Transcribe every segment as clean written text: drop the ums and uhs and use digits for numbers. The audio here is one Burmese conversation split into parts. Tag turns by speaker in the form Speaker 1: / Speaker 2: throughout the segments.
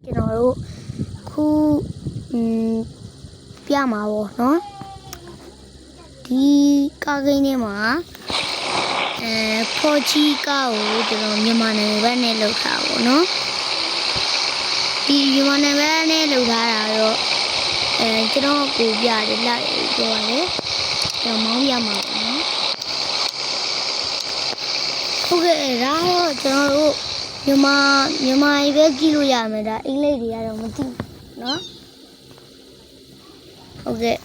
Speaker 1: ကျွန်တော်တို့ခုပြမှာပေါ့နော်ဒီကားကိန်းထဲမှာဖော်ချီကားကိုကျွန်တော်မြန်မာနိုင်ငံဘက်နဲ့လောက်ထားပါပေါ့နော်ဒီမြန်မာနိုင်ငံဘက်နဲ့လောက်ထားတာတော့ကျွန်တော်ကိုပြတယ်လိုက်ပြောရတယ်ကျွန်တော်မောင်းပြမှာပေါ့နော်ဟုတ်ကဲ့ဒါတော့ကျွန်တော်တို့မြန်မာရေးပဲကြည့်လို့ရမယ်ဒါအင်္ဂလိပ်တွေကတော့မသိနော်ဟုတ်ကဲ့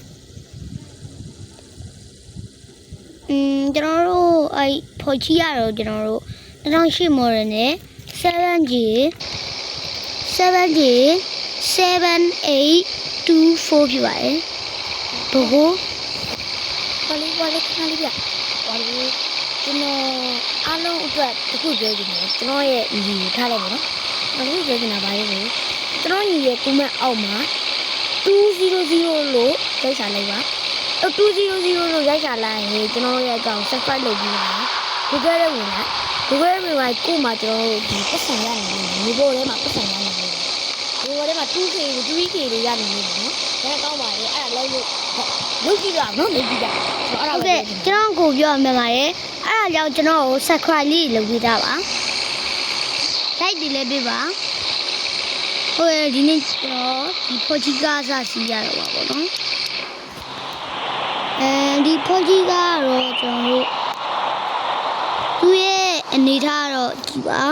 Speaker 1: ကျွန်တော်တို့ဖော်ချီရတော့ကျွန်တော်တို့2008 model နဲ့ 7G 7824ဖြစ်ပါတယ်ဘို့ကိုဘာလေးခဏလေးပြဘာလေးကျွန်တော်အားလုံးအတွက်တခုပြောချင်တယ်ကျွန်တော်ရဲ့ညီထားလိုက်ပါနော်ဘာလို့ပြောချင်တာပါလဲဆိုကျွန်တော်ညီရဲ့ comment အောက်မှာ200လို့ရိုက်ချလိုက်ပါ200လို့ရိုက်ချလိုက်ရင်ကျွန်တော်ရဲ့အကောင့် subscribe လုပ်ပြီးပါဒီကဲရဲဝင်လိုက်ဒီကဲရဲဝင်လိုက်ကို့မှာကျွန်တော်တို့ဒီပတ်စံရနေတယ်ဒီဘောထဲမှာပတ်စံရနေတယ်ဒီဘောထဲမှာ 2K ကို 3K လို့ရနေတယ်နော်ဒါကောင်းပါလေအဲ့ဒါလုံးလုပ်ကြည့်တော့နော်လုပ်ကြည့်ကြဟုတ်ကဲ့ကျွန်တော်ကိုပြောမှပါတယ်အဲ့ဒါကြောင့်ကျွန်တော်ကို subscribe လေးလုပ်ပေးတာပါ like ဒီလည်းပေးပါဟိုဒီနေ့ကျွန်တော်ဒီဖော်ချီကားစားစီရတော့ပါပေါ့နော်ဒီဖော်ချီကားကတော့ကျွန်တော်တို့သူ့ရဲ့အနေထားတော့ကြည့်ပါ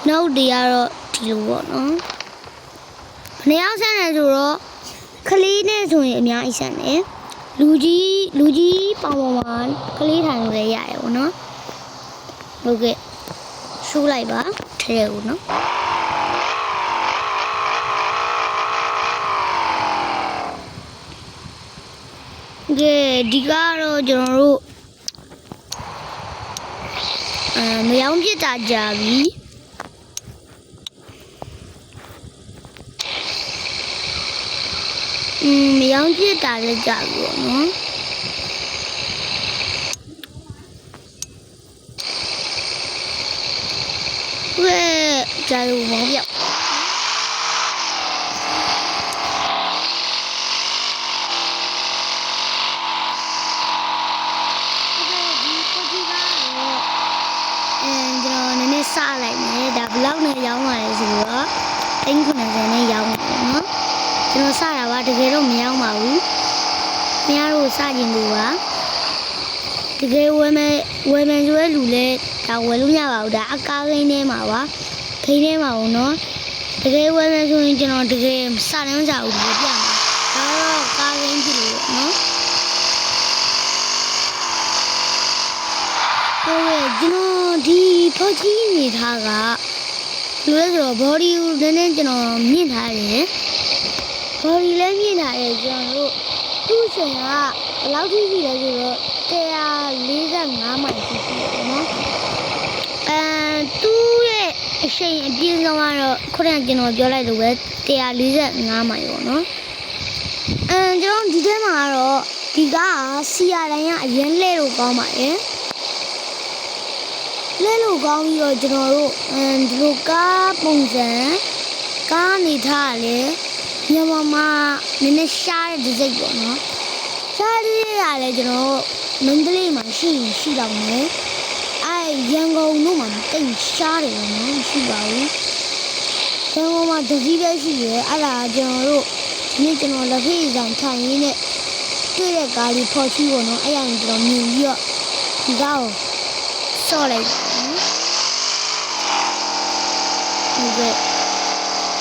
Speaker 1: နောက်တွေကတော့ဒီလိုပေါ့နော်နေအောင်ဆန်းတယ်ဆိုတော့ကလေးနဲ့ဆိုရင်အများကြီးဆန်းတယ်လူကြီးပေါင်မှာကလေးထိုင်လို့လည်းရတယ်ပေါ့နော်ဟုတ်ကဲ့ရှိုးလိုက်ပါထဲဦးနော်ကဲဒီကတော့ကျွန်တော်တို့မယောင်းပြစ်တာကြာပြီမယောင်းပြစ်တာလည်းကြာပြီပေါ့နော်ဝဲကြာလို့မောင်းပြစလိုက်မယ်ဒါဘလောက်နဲ့ရောင်းပါလဲဆိုတော့390နဲ့ရောင်းပါမယ်နော်ကျွန်တော်စတာပါတကယ်တော့မရောင်းပါဘူးမရတော့စကျင်လို့ပါတကယ်ဝယ်မယ်ဆိုတဲ့လူလည်းဒါဝယ်လို့မရပါဘူးဒါအကားကိန်းထဲမှာပါခိန်းထဲမှာပေါ့နော်တကယ်ဝယ်မယ်ဆိုရင်ကျွန်တော်တကယ်စတယ်မကြဘူးဒီပြမှာဒါတော့ကားကိန်းဖြစ်လို့နော်ဟုတ်ရဲ့ကျွန်တော်ဒီဖော်ချီနေထားကလူလဲဆိုတော့ body ကိုနည်းနည်းကျွန်တော်မြင့်ထားတယ် body လည်းမြင့်ထားတယ်ကျွန်တော်တို့သူ့ချိန်ကဘယ်လောက်ထိရှိလဲဆိုတော့145မိုင်ရှိတယ်နော်သူ့ရဲ့အချိန်အပြည့်ဆုံးကတော့ခုနကကျွန်တော်ပြောလိုက်လို့ပဲ145မိုင်ပေါ့နော်ကျွန်တော်ဒီထဲမှာကတော့ဒီကစီယာတိုင်းကအရင်လဲလို့ကောင်းပါတယ်လဲလို့ကောင်းပြီးတော့ကျွန်တော်တို့ဒီလိုကားပုံစံကားနေထားလေမြန်မာမှာနည်းနည်းရှားတဲ့ဒီဇိတ်ပေါ့နော်ရှားလေးရတယ်ကျွန်တော်မန္တလေးမှာရှိတော့မယ်ရန်ကုန်တို့မှာတိတ်ရှားတယ်နော်မရှိပါဘူးရန်ကုန်မှာတစည်းပဲရှိတယ်အဲ့ဒါကျွန်တော်တို့ဒီနေ့ကျွန်တော်လက်ဖေးဆောင်ထိုင်ရင်းနဲ့တွေ့တဲ့ကားလေးဖော်ချီပေါ့နော်အဲ့ရရင်ကျွန်တော်မြင်ပြီးတော့ဒီကားကိုဆော့လိုက်ဟုတ်ကဲ့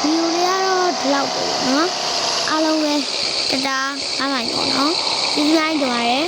Speaker 1: ဗီဒီယိုလေးကတော့ဒီလောက်ပဲနော်အားလုံးပဲတတားအားလိုက်ပေါ့နော်ဒီလိုင်းကြပါရယ်